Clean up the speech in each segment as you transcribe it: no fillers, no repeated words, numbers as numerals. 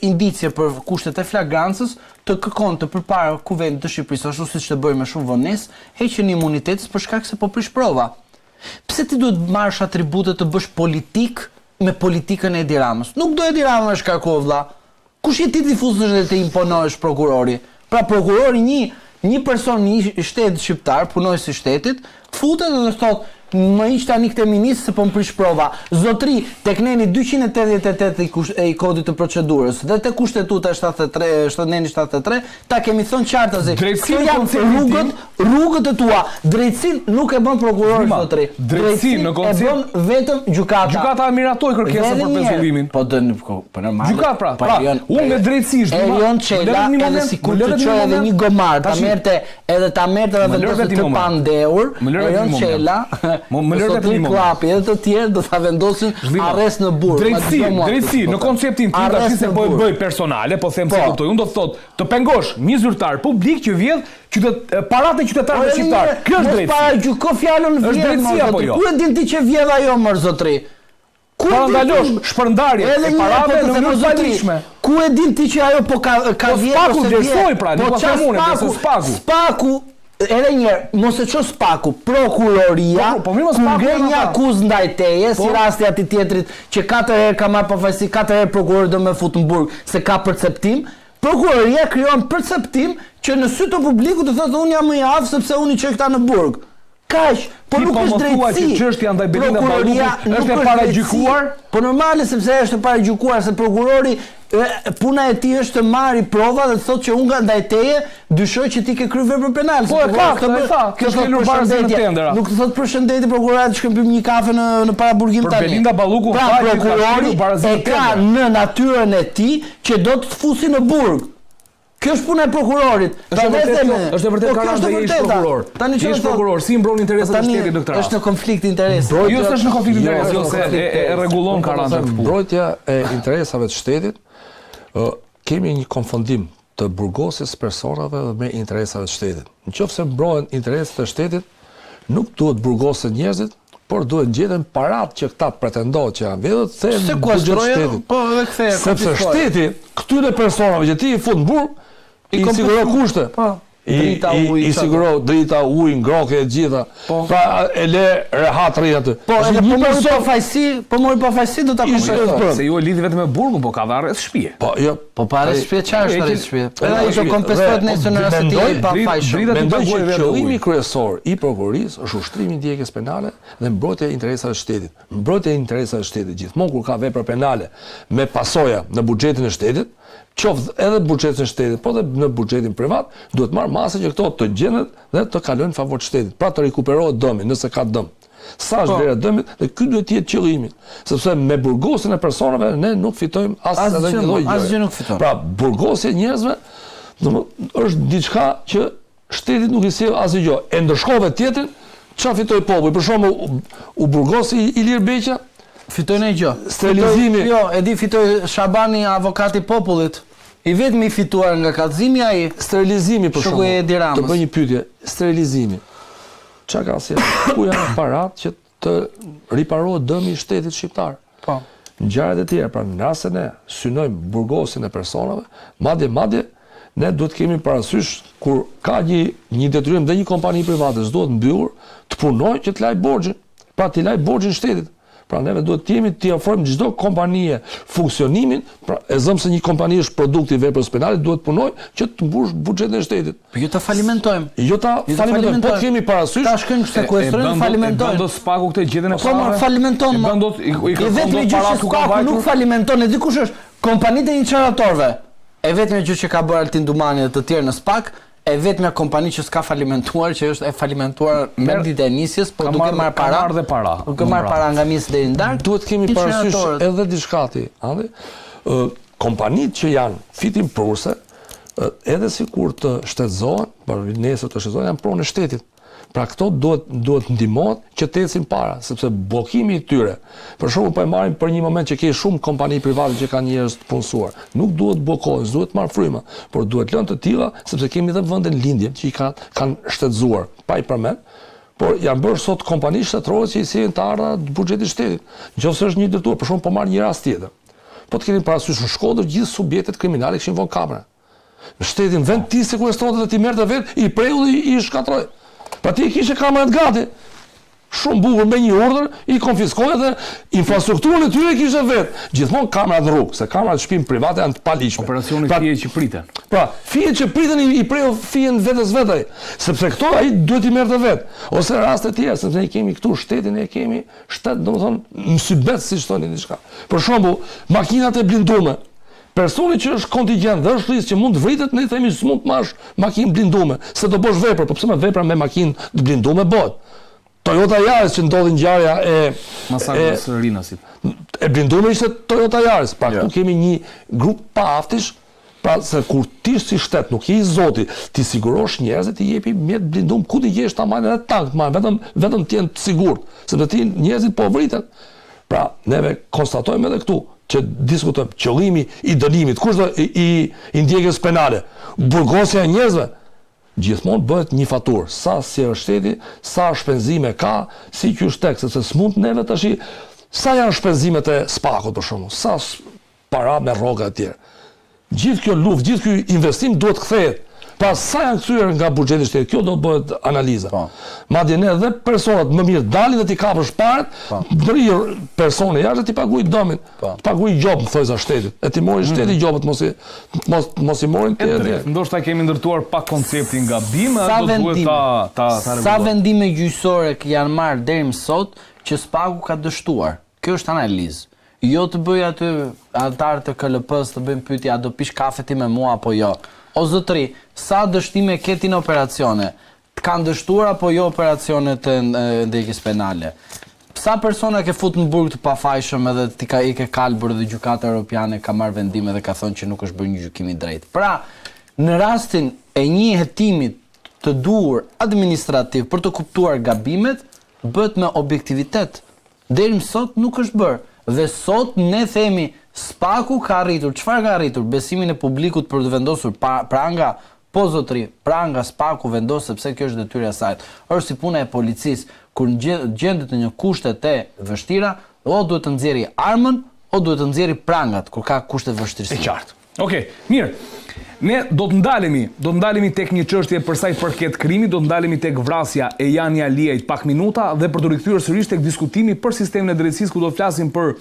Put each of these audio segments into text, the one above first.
indicje për kushtet e flagrancës, të kërkon të përpara Kuvendit të Shqipërisë, ashtu siç të bëjmë me shumë vonesë, heqjen e imunitetës për shkak se po prish prova. Pse ti duhet marrësh atribute të bësh politik me politikën e Edi Ramës? Nuk do Edi Rama me shkarkov vlla. Kush je ti difuzësh dhe të imponohesh prokurori? Pra prokurori një person, një shtet shqiptar, punojës i shtetit, futet dhe thotë më iq tani këtë ministër se po më prish prova. Zotri, tek neni 288 i kodit të procedurës dhe te kushtetuta 73, ta kemi thënë qartë se Drejtësinë janë rrugët e tua. Drejtësinë nuk e bën prokurori, zotri. Drejtësinë në koncept e bën vetëm gjykata. Gjykata e miratoi kërkesën për pezullimin. Po normal. Gjykata pra, unë me drejtësisht. Erion Çela, edhe sikur të çojë edhe një gomar, ta merrte edhe vendosë të pandeur. Erion Çela më lërë të një edhe të tjerë do ta vendosin arrest në burg. Drejtësi, në konceptin tim tash se po e bëj personale, po them se kuptoj. Unë do të thotë, të pengosh një zyrtar publik që vjedh paratë e qytetarëve shqiptar. Kjo është drejtësi. Para gjyko fjalën është drejtësi apo jo? Ku e din ti që vjedh ajo më zotri? Ku e ndalosh shpërndarje e parave në mënyrë paligjshme? Ku e din ti që ajo po ka vjedh ose vlerësoj pra, nuk ka themunë, nëse spaku. Spaku edhe njerë, mos e qo spaku, prokuroria, ku ngre një akuzë ndaj teje, si rasti ati tjetrit që 4 herë ka marrë përfaqësi, 4 herë prokurori do me fut në burg, se ka perceptim, prokuroria krijon perceptim që në sy të publikut të thotë unë jam më i aftë sepse unë i çoj këta në burg. Kaq, po nuk është drejtësi. Ti çështja ndaj Belinda Ballukut është e paragjykuar? Po normale sepse është e paragjykuar se prokurori puna e tij është të marrë prova dhe të thotë që unë ndaj teje dyshoj që ti ke kryer vepër penale. Po e ka, kjo është lënë barazë në tendera. Nuk të thotë përshëndetje prokurorat që shkëmbym një kafe në paraburgim tani. Për Belinda Balluku prokurori e ka në natyrën e tij që do të fusi në burg. Kjo është puna e prokurorit. Është e vërtetë ka rënë ish prokuror. Tani që është prokuror, si mbron interesat e shtetit në këtë rast? Është në konflikt interesi. Jo, s'është në konflikt interesi, jo se e rregullon karantën. Mbrojtja e interesave të shtetit, kemi një konfundim të burgosjes personave me interesave të shtetit. Nëse mbrohen interesat e shtetit, nuk duhet burgosen njerëzit, por duhet gjeten parat që këta pretendojnë që janë vetëm thënë buxhet shtetit. Po edhe kthej. Sepse shteti këtyre personave që ti i fut në burg i siguron kushte. I siguron drita, ujë, ngrohje e gjitha. Pra e le rehat rri aty. Po edhe po mori pafajsi do ta kushtojë. Se ju e lidhi vetëm me burgun, po ka dhe arrest shtëpie. Po jo, po pa arrest shtëpie çfarë është arrest shtëpie? Edhe ai do kompensohet nëse në rast të pa fajshëm. Mendoj që qëllimi kryesor i prokurorisë është ushtrimi i ndjekjes penale dhe mbrojtja e interesave të shtetit. Mbrojtja e interesave të shtetit gjithmonë kur ka vepra penale me pasoja në buxhetin e shtetit, qoftë edhe buxhetin e shtetit, po edhe në buxhetin privat, duhet marrë masë që këto të gjendet dhe të kalojnë në favor të shtetit, pra të rikuperohet dëmi nëse ka dëm. Sa është vlera e dëmit dhe ky duhet të jetë qëllimi, sepse me burgosjen e personave ne nuk fitojmë asnjë lloj gjëje. Asgjë nuk fiton. Pra burgosja e njerëzve është diçka që shteti nuk i sjell asgjë. E ndërshkove tjetrin, çfarë fitoi populli? Për shembull, u burgosi Ilir Beqa, fitoi në gjë. Sterilizimi. Jo, e di fitoi Shabani, avokati i popullit. I vetmi i fituar nga kallëzimi ai. Sterilizimi për shembull. Të bëj një pyetje, sterilizimi. Çka ka si? Ku janë parat që të riparohet dëmi i shtetit shqiptar? Po. Ngjarjet e tjera, pra nëse ne synojmë burgosjen e personave, madje ne duhet kemi parasysh kur ka një detyrim dhe një kompani private s'duhet mbyllur të punojë që të laj borxhin, pra të laj borxhin shtetit. Pra neve duhet t'i ofrojmë çdo kompanie funksionimin, pra e zëm se një kompani është produkt i veprës penale, duhet punoj që të mbush buxhetin e shtetit. Po jo ta falimentojmë. Jo ta falimentojmë, po kemi parasysh. Ta shkojmë sekuestrojmë, falimentojmë. Bën do spaku këtë gjendën e parave. Po falimenton. Bën do i vetëm gjë që spaku nuk falimenton, e di kush është? Kompanitë e inçeratorëve. E vetëm gjë që ka bërë Altin Dumani dhe të tjerë në SPAK, e vetmja kompani që s'ka falimentuar, që është e falimentuar me ditë e nisjes, por duke marrë para. Duke marrë para nga mjes deri në darkë. Duhet kemi parasysh edhe diçka ti, ëndë. Kompanitë që janë fitim prurse, edhe sikur të shtetëzohen, por nesër të shtetëzohen, janë pronë e shtetit. Pra këto duhet ndihmohet që të ecin para, sepse bllokimi i tyre. Për shembull, po e marrim për një moment që ke shumë kompani private që kanë njerëz të punësuar. Nuk duhet bllokohen, duhet marrë fryma, por duhet lënë të tilla, sepse kemi edhe vende në lindje që i kanë shtetëzuar, pa i përmend. Por janë bërë sot kompani shtetërore që i sjellin të ardha të buxhetit të shtetit. Nëse është një detyrë, për shembull, po marr një rast tjetër. Po të keni parasysh në Shkodër gjithë subjektet kriminale kishin vënë kamera. Në shtetin vend ti sekuestronte dhe ti merrte vet, i preu dhe i shkatroi. Pa ti kishe kamerat gati. Shumë bukur me një urdhër, i konfiskoi dhe infrastrukturën e tyre kishte vet. Gjithmonë kamerat në rrugë, se kamerat në shtëpi private janë të paligjshme. Operacioni fije që priten. Pra, fije që priten i preu fijen vetes vetaj, sepse këto ai duhet i merrte vet. Ose raste të tjera, sepse ne kemi këtu shtetin, ne kemi shtet, domethënë, mysybet siç thonë diçka. Për shembull, makinat e blinduara. Personi që është kontingjent dhe është rrisë që mund të vritet, ne themi s'mund të marrësh makinë blindume, se do bësh vepër, po pse me vepra me makinë të blindume bëhet. Toyota Yaris që ndodhi ngjarja masakrës së Rinasit. E blindume ishte Toyota Yaris. Pra këtu kemi një grup paaftish, pra se kur ti si shtet nuk je i zoti, ti sigurosh njerëzit, ti jepi mjet blindum ku ti jesh ta marrë edhe tank, vetëm ti jenë të sigurt, sepse ti njerëzit po vriten. Pra neve konstatojmë edhe këtu që diskutojmë qëllimi i dënimit, kush do i ndjekjes penale, burgosja e njerëzve. Gjithmonë bëhet një faturë, sa si është shteti, sa shpenzime ka, si ky është tek, sepse s'mund neve tash, sa janë shpenzimet e Spakut për shembull, sa para me rroga e tjera. Gjithë kjo luftë, gjithë ky investim duhet kthehet. Pra sa janë kthyer nga buxheti i shtetit, kjo do të bëhet analiza. Madje ne edhe personat më mirë dalin dhe ti kapësh parat, ndërhyrë persone jashtë ti paguaj domin, paguaj gjop thojza shtetit. E ti mori shteti gjopët mos i morin ti. Ndoshta kemi ndërtuar pak konceptin gabim, do duhet ta sa vendime gjyqësore janë marrë deri më sot që Spaku ka dështuar. Kjo është analizë. Jo të bëj aty antarët të KLP-s të bëjmë pyetje, a do pish kafe ti me mua apo jo. O zotëri, sa dështime ketin operacione? Të kanë dështuar apo jo operacionet e ndjekjes penale? Sa persona ke fut në burg të pafajshëm edhe i ke kalbur dhe gjykata europiane ka marrë vendime dhe ka thonë që nuk është bërë një gjykim i drejtë. Pra, në rastin e një hetimit të duhur administrativ për të kuptuar gabimet, bëhet me objektivitet. Deri më sot nuk është bërë. Dhe sot ne themi Spaku ka arritur, çfarë ka arritur? Besimin e publikut për të vendosur pranga, po zotëri, pranga Spaku vendos sepse kjo është detyra e saj. Është si puna e policisë, kur gjendet në një kushte të vështira, o duhet të nxjerrë armën, o duhet të nxjerrë prangat kur ka kushte vështirësi. E qartë. Okej, mirë. Ne do të ndalemi tek një çështje për sa i përket krimit, do të ndalemi tek vrasja e Jani Aliajt pak minuta dhe për të rikthyer sërish tek diskutimi për sistemin e drejtësisë ku do të flasim për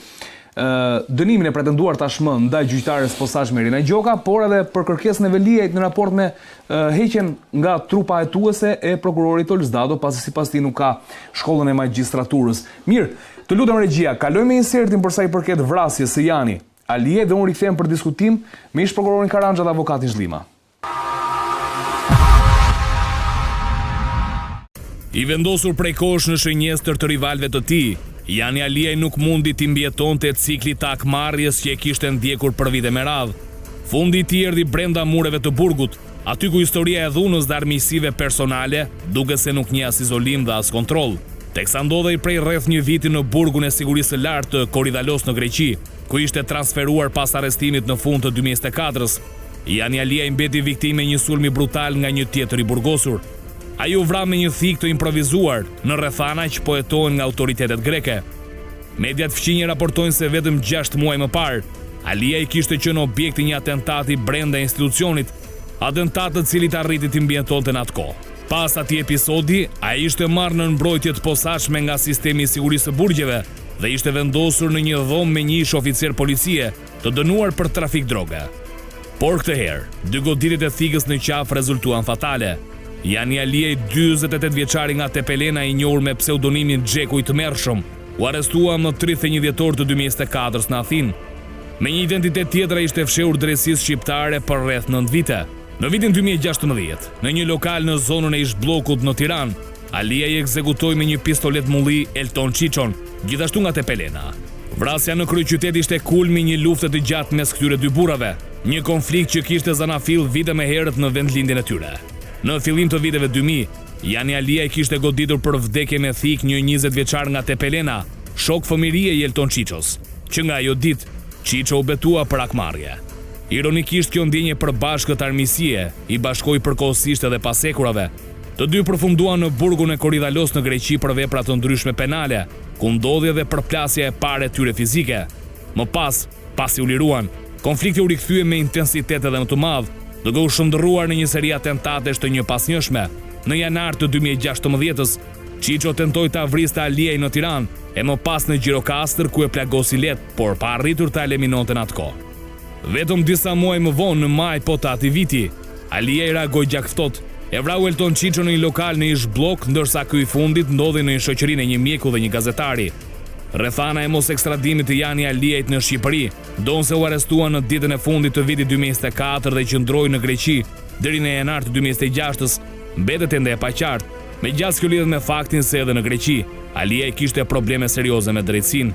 dënimin e pretenduar tashmë ndaj gjyqtares posaçme Irina Gjoka, por edhe për kërkesën e Veliajt në raport me heqjen nga trupa hetuese e prokurorit Olsdado, pasi sipas tij nuk ka shkollën e magjistraturës. Mirë, të lutem regjia, kalojmë insertin për sa i përket vrasjes së Jani Aliajt dhe unë rikthehem për diskutim me ish prokurorin Karanja dhe avokatin Zhlima. I vendosur prej kohësh në shënjestër të rivalëve të tij, Jani Aliaj nuk mundi t'i mbjetonte cikli të akmarrjes që e kishte ndjekur për vite me radhë. Fundi i tij erdhi brenda mureve të burgut, aty ku historia e dhunës dhe armiqësive personale duket se nuk njeh as izolim dhe as kontroll. Teksa ndodhej prej rreth një viti në burgun e sigurisë së lartë të Korydallos në Greqi, ku ishte transferuar pas arrestimit në fund të 2024-s. Jani Aliaj mbeti viktimë e një sulmi brutal nga një tjetër i burgosur. Ai u vra me një thik të improvizuar në rrethana që po hetohen nga autoritetet greke. Mediat fqinje raportojnë se vetëm 6 muaj më parë, Aliaj kishte qenë objekt i një atentati brenda institucionit, atentat të cilit arriti të mbjetonte në atë kohë. Pas atij episodi, ai ishte marrë në mbrojtje të posaçme nga sistemi i sigurisë së burgjeve dhe ishte vendosur në një dhomë me një ish oficer policie të dënuar për trafik droge. Por këtë herë, 2 goditjet e thikës në qafë rezultuan fatale. Jani Aliaj, 48 vjeçari nga Tepelena i njohur me pseudonimin Xheku i Tmerrshëm, u arrestua më 31 dhjetor të 2024 në Athinë. Me një identitet tjetër ishte fshehur drejtësisë shqiptare për rreth 9 vite. Në vitin 2016, në një lokal në zonën e ish-bllokut në Tiranë, Aliaj ekzekutoi me një pistolet mulli Elton Chichon, gjithashtu nga Tepelena. Vrasja në kryeqytet ishte kulmi një lufte të gjatë mes këtyre dy burrave, një konflikt që kishte zanafill vite më herët në vendlindjen e tyre. Në fillim të viteve 2000, Jani Aliaj kishte goditur për vdekje me thik një 20 vjeçar nga Tepelena, shok fëmirie i Elton Chichos, që nga ajo ditë Chicho u betua për akmarrje. Ironikisht, kjo ndjenje përbashkët armiqësie i bashkoi përkohësisht edhe pasekurave. Të dy përfunduan në burgun e Korydallos në Greqi për vepra të ndryshme penale, ku ndodhi edhe përplasja e parë e tyre fizike. Më pas, Pasi u liruan, konflikti u rikthye me intensitet edhe më të madh, duke u shndërruar në një seri atentatesh të njëpasnjëshme. Në janar të 2016-s, Chicho tentoi ta vriste Aliej në Tiranë e më pas në Gjirokastër ku e plagosi lehtë, por pa arritur ta eliminonte në atë kohë. Vetëm disa muaj më vonë në maj po të atij viti, Aliej reagoi gjakftot, e vrau Elton Chicho në një lokal në ish blok, ndërsa ky i fundit ndodhi në një shoqërinë e një mjeku dhe një gazetari. Rrethana e mos ekstradimit të Jani Aliejt në Shqipëri, donse u arrestuan në ditën e fundit të vitit 2024 dhe qëndroi në Greqi deri në janar të 2026-s, mbetet ende e paqartë, megjithëse kjo lidhet me faktin se edhe në Greqi Aliej kishte probleme serioze me drejtësinë.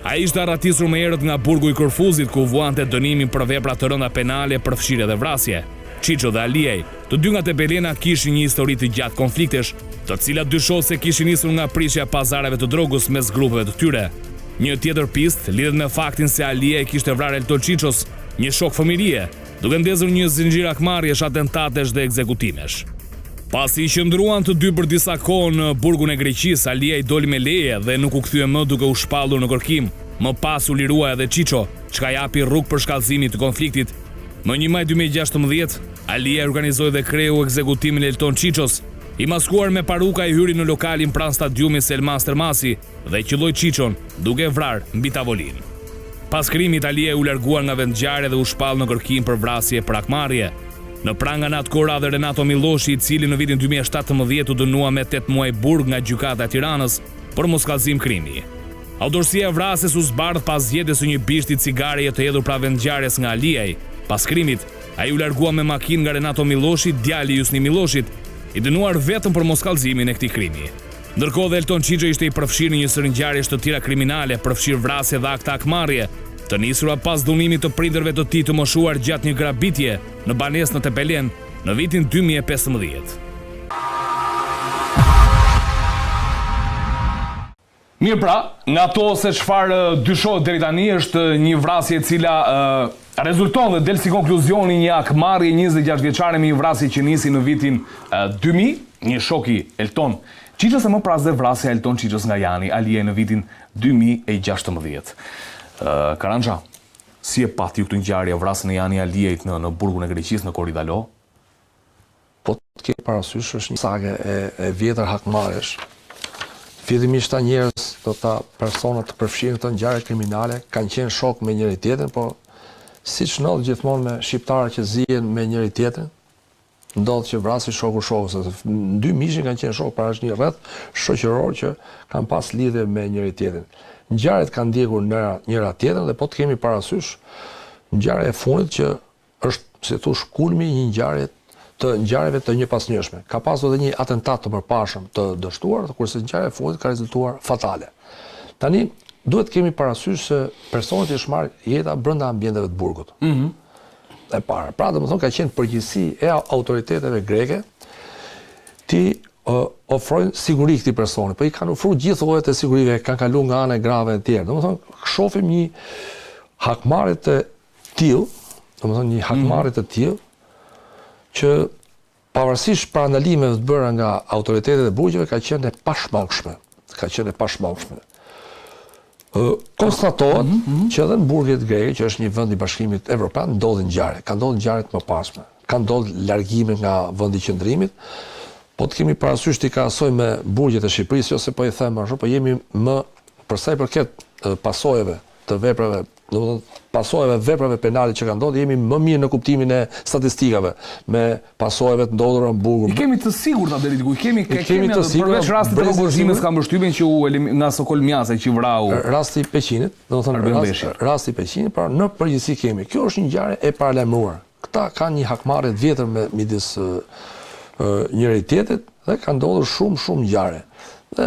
Ai ishte arratisur më herët nga burgu i Korfuzit ku vuante dënimin për vepra të rënda penale, përfshirje dhe vrasje. Chicho dhe Aliej, të dy nga Tepelena, kishin një histori të gjatë konfliktesh, të cilat dyshohet se kishin nisur nga prishja e pazareve të drogës mes grupeve të tyre. Një tjetër pistë lidhet me faktin se Aliej kishte vrarë Elton Chichos, një shok familje, duke ndezur një zinxhir hakmarrjesh, atentatesh dhe ekzekutimesh. Pasi i qëndruan të dy për disa kohë në burgun e Greqisë, Aliej doli me leje dhe nuk u kthye më duke u shpallur në kërkim. Më pas u lirua edhe Chicho, çka japi rrugë për shkallëzimin të konfliktit. Më 1 maj 2016, Aliej organizoi dhe kreu ekzekutimin e Elton Chichos. I maskuar me paruka i hyri në lokalin pranë stadiumit Selman Stermasi dhe qelloi Chichon duke vrarë mbi tavolinë. Pas krimit, Aliej u largua nga vendngjarja dhe u shpall në kërkim për vrasje për hakmarrje. Në pranga në atë kohë dhe Renato Miloshi, i cili në vitin 2017 u dënua me 8 muaj burg nga gjykata e Tiranës për moskallëzim krimi. Autorësia e vrasjes u zbardh pas zgjedhjes së një bishti cigare të hedhur pranë vendngjarjes nga Aliej. Pas krimit, ai u largua me makinë nga Renato Miloshi, djali i Jusni Miloshit, i dënuar vetëm për moskallëzimin e këtij krimi. Ndërkohë dhe Elton Chicho ishte i përfshirë në një sër ngjarjesh të tjera kriminale, përfshirë vrasje dhe akte hakmarrje, të nisura pas dënimit të prindërve të tij të moshuar gjatë një grabitje në banesë në Tepelen në vitin 2015. Mirë pra, nga to se çfarë dyshohet deri tani është një vrasje e cila rezulton dhe del si konkluzioni një hakmarrje 26 vjeçare me një vrasje që nisi në vitin 2000, një shoki Elton Chichos e më pas dhe vrasja e Elton Chichos nga Jani Aliej në vitin 2016. Karanxha, si e pati ju këtë ngjarje vrasjen e Jani Aliejt në burgun e Greqisë në Korydalo? Po të ke parasysh është një sage e vjetër hakmarrjesh. Fillimisht ta njerëz, personat të përfshirë në të ngjarje kriminale kanë qenë shok me njëri tjetrin, por siç ndodh gjithmonë me shqiptarët që zihen me njëri tjetrin, ndodh që vrasi shoku shokut, se dy miqë kanë qenë shok para është një rreth shoqëror që kanë pas lidhje me njëri tjetrin. Ngjarjet kanë ndjekur njëra tjetrën dhe po të kemi parasysh ngjarja e fundit që është, si thosh, kulmi i ngjarjeve të njëpasnjëshme. Ka pasur edhe një atentat të përpashëm të dështuar, kurse ngjarja e fundit ka rezultuar fatale. Tani duhet kemi parasysh se personat që shmarr jeta brenda ambienteve të burgut. E para, pra domethënë ka qenë përgjegjësi e autoriteteve greke ti ofrojnë siguri këtij personi, po i kanë ofruar gjithë llojet e sigurive, kanë kaluar nga ana grave e tjerë. Domethënë shohim një hakmarrje të tillë, që pavarësisht parandalimeve të bëra nga autoritetet e burgjeve ka qenë e pashmangshme. Konstatohet që edhe në burget greke, që është një vend i Bashkimit Evropian, ndodhin ngjarje. Ka ndodhur ngjarje të mëparshme. Ka ndodhur largime nga vendi i qëndrimit. Po të kemi parasysh të krahasoj me burgjet e Shqipërisë, ose po i them ashtu, po jemi më për sa i përket pasojeve të veprave, domethënë pasojeve veprave penale që kanë ndodhur, jemi më mirë në kuptimin e statistikave me pasojeve të ndodhura në burgun. I kemi të sigurta deri diku, kemi të sigurta përveç rastit të robozhimit ka mbështypjen që nga Sokol Mjase që vrau rasti i Peqinit, domethënë rasti i Peqinit, pra në përgjithësi kemi. Kjo është një ngjarje e paralajmëruar. Këta kanë një hakmarrje të vjetër midis njëri tjetrit dhe ka ndodhur shumë ngjarje. Dhe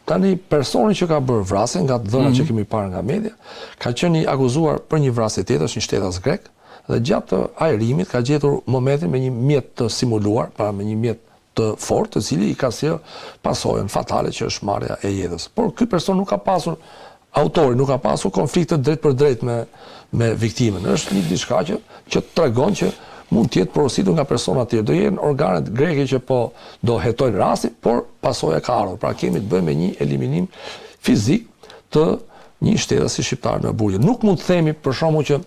tani personi që ka bërë vrasjen, nga dhënat që kemi parë nga media, ka qenë i akuzuar për një vrasje tjetër, është një shtetas grek, dhe gjatë ajrimit ka gjetur momentin me një mjet të simuluar, pra me një mjet të fortë, të cili i ka sjellë pasojën fatale që është marrja e jetës. Por ky person nuk ka pasur, autori nuk ka pasur konflikte drejt për drejt me viktimën. Është një diçka që tregon që mund të jetë porositur nga persona të tjerë. Do jenë organet greke që po do hetojnë rastin, por pasoja ka ardhur. Pra kemi të bëjmë me një eliminim fizik të një shtetës si shqiptar në burgje. Nuk mund të themi për shkakun që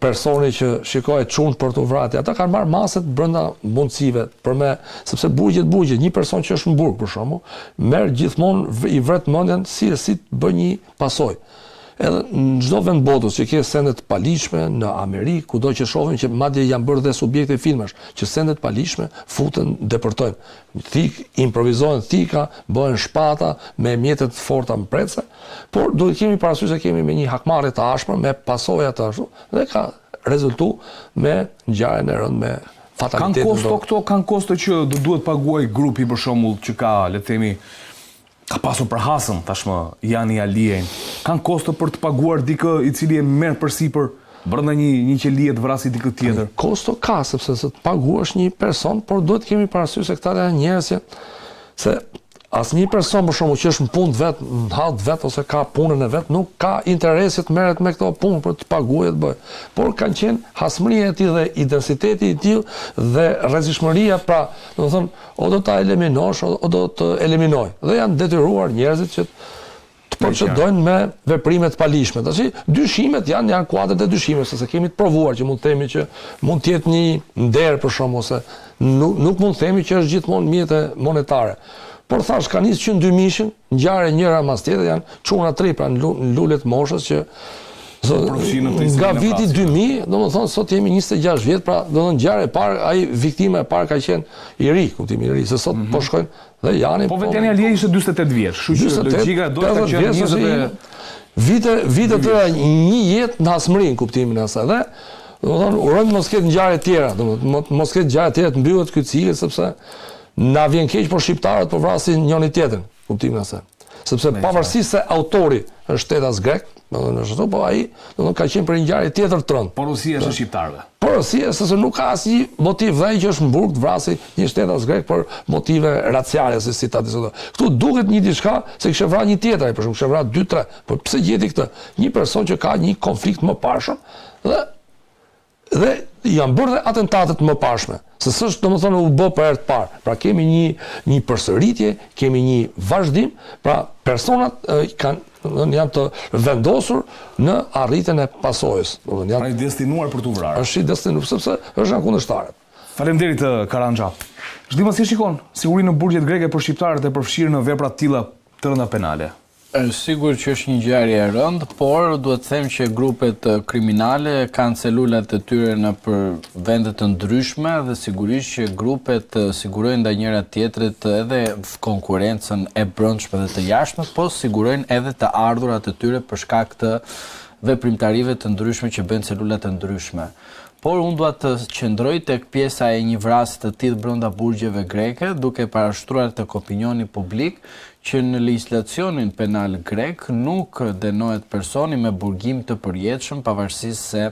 personi që shikoj çun për të vrarë, ata kanë marrë maset brenda mundësive për me, sepse burgje, një person që është në burg për shkakun, merr gjithmonë i vret mendjen si të bëj një pasojë. Edhe në çdo vend botës që ke sende të paligjshme, në Amerikë, kudo që shohim që madje janë bërë dhe subjekte filmash, që sende të paligjshme futen, deportojnë. Thik, improvizojnë thika, bëhen shpata me mjete të forta mprece, por duhet kemi parasysh se kemi me një hakmarrje të ashpër, me pasoja të ashtu, dhe ka rezultu me ngjarjen e rëndë me fatalitetin. Kanë kosto që duhet paguaj grupi për shembull që ka, le të themi, ka pasur për hasën tashmë Jani Aliajn. Kanë kosto për të paguar dikë i cili e merr përsipër brenda një qelie të vrasë dikë tjetër. Kosto ka, sepse se të paguash një person, por duhet kemi parasysh se këta janë njerëz se asnjë person për shkakun që është në punë vet, në hall vet ose ka punën e vet, nuk ka interesi të merret me këto punë për të paguajë të bëj. Por kanë qenë hasmëria e tij dhe intensiteti i tij dhe rrezikshmëria, pra, domethënë, o do ta eliminosh o do të eliminoj. Dhe janë detyruar njerëzit që të procedojnë me veprime të paligjshme. Tash dyshimet janë kuadrat e dyshimeve, se kemi të provuar që mund të themi që mund të jetë një nder për shkak ose nuk mund të themi që është gjithmonë mjete monetare. Por thash, ka nisë që në 2000-shin, ngjarje njëra mas tjetër, janë çuna tri pra në lulet moshës që nga viti 2000, domethënë sot jemi 26 vjet, pra domethënë ngjarja e parë, ai viktima e parë ka qenë i ri, kuptimi i ri, se sot po shkojnë dhe janë. Po vetë Jani Aliaj ishte 48 vjeç, kështu që logjika do të qenë 20 vite të një jetë në hasmërinë, kuptimin e asaj. Dhe domethënë urojmë mos ketë ngjarje të tjera, domethënë mos ketë ngjarje të tjera të mbyllet ky cikël, sepse na vjen keq por shqiptarët po vrasin njëri tjetrin, kuptimin e asaj. Sepse pavarësisht se autori është shtetas grek, domethënë ashtu, po ai domethënë ka qenë për një ngjarje tjetër të rëndë. Porosia është e shqiptarëve. Porosia, sepse nuk ka asnjë motiv dhe ai që është në burg të vrasë një shtetas grek për motive raciale, si ta diskutoj. Ktu duket një diçka se kishte vrarë një tjetër, ai për shkak kishte vrarë 2-3, por pse gjeti këtë? Një person që ka një konflikt më parshëm dhe janë bërë dhe atentatet më pashme, se s'është domethënë u bë për herë të parë. Pra kemi një përsëritje, kemi një vazhdim, pra personat janë të vendosur në arritjen e pasojës. Pra i destinuar për të vrarë. Është i destinuar sepse është nga kundërshtarët. Faleminderit Karanxha. Zhdima, si shikon sigurinë në burgjet greke për shqiptarët e përfshirë në vepra të tilla të rënda penale? Sigur që është një ngjarje e rëndë, por duhet të them që grupet kriminale kanë celulat e tyre në për vende të ndryshme dhe sigurisht që grupet sigurojnë ndaj njëra tjetrit edhe konkurrencën e brendshme dhe të jashtme, po sigurojnë edhe të ardhurat e tyre për shkak të veprimtarive të ndryshme që bëjnë celulat të ndryshme. Por unë dua të qëndroj tek pjesa e një vrasje të tillë brenda burgjeve greke, duke parashtruar tek opinioni publik që në legjislacionin penal grek nuk dënohet personi me burgim të përjetshëm, pavarësisht se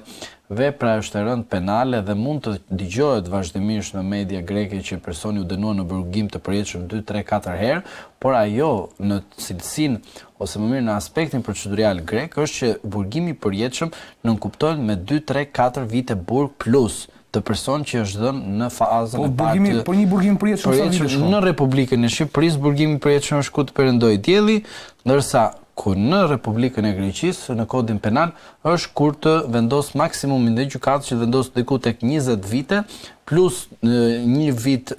vepra është e rëndë penale dhe mund të dëgjohet vazhdimisht në media greke që personi u dënuar në burgim të përjetshëm 2, 3, 4 herë, por ajo në cilësinë ose më mirë në aspektin procedurial grek është që burgimi i përjetshëm nënkuptohet me 2, 3, 4 vite burg plus të person që është dhënë në fazën e parë. Po një burgim i përjetshëm sa vite shkon? Në Republikën e Shqipërisë burgimi i përjetshëm është ku të perëndoi dielli, ndërsa ku në Republikën e Greqisë në kodin penal është kur të vendos maksimumin dhe gjykatës që vendos diku tek 20 vite plus një vit,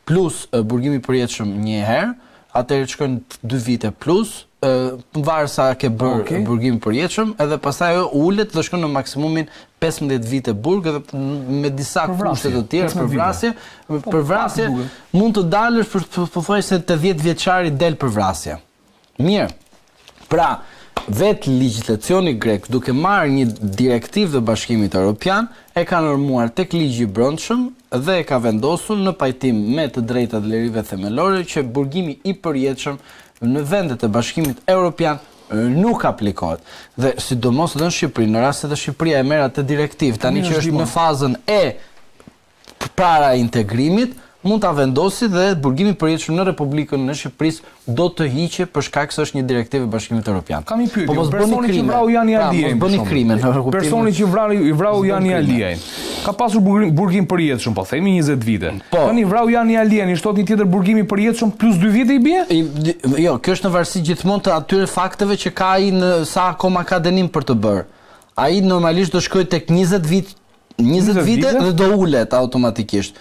plus burgimi i përjetshëm një herë, atëherë shkojnë 2 vite plus varë sa ke bërë burgim përjetshëm, edhe pastaj ulet dhe shkon në maksimumin 15 vite burg edhe me disa kushte të tjera për vrasje mund të dalësh për pothuajse 80 vjeçari del për vrasje. Mirë. Pra, vetë legjislacioni grek, duke marrë një direktivë të Bashkimit Evropian, e ka normuar tek ligji i brendshëm dhe e ka vendosur në pajtim me të drejtat dhe lirive themelore që burgimi i përjetshëm në vendet e Bashkimit Evropian nuk aplikohet. Dhe sidomos edhe në Shqipëri, në rast se Shqipëria e merr atë direktivë, tani që është në fazën e para integrimit, mund ta vendosi dhe burgimi i përjetshëm në Republikën e Shqipërisë do të hiqet për shkak se është një direktivë e Bashkimit Evropian. Kam një pyetje. Personi që vrau Jani Aliajn. Personi që vrau Jani Aliajn. Ka pasur burgim përjetshëm, po themi 20 vite. Po. Tani vrau Jani Alieni, shtot një tjetër burgim i përjetshëm plus 2 vite i bie? Jo, kjo është në varësi gjithmonë të atyre fakteve që ka ai në sa akoma ka dënim për të bërë. Ai normalisht do shkojë tek 20 vite dhe do ulet automatikisht.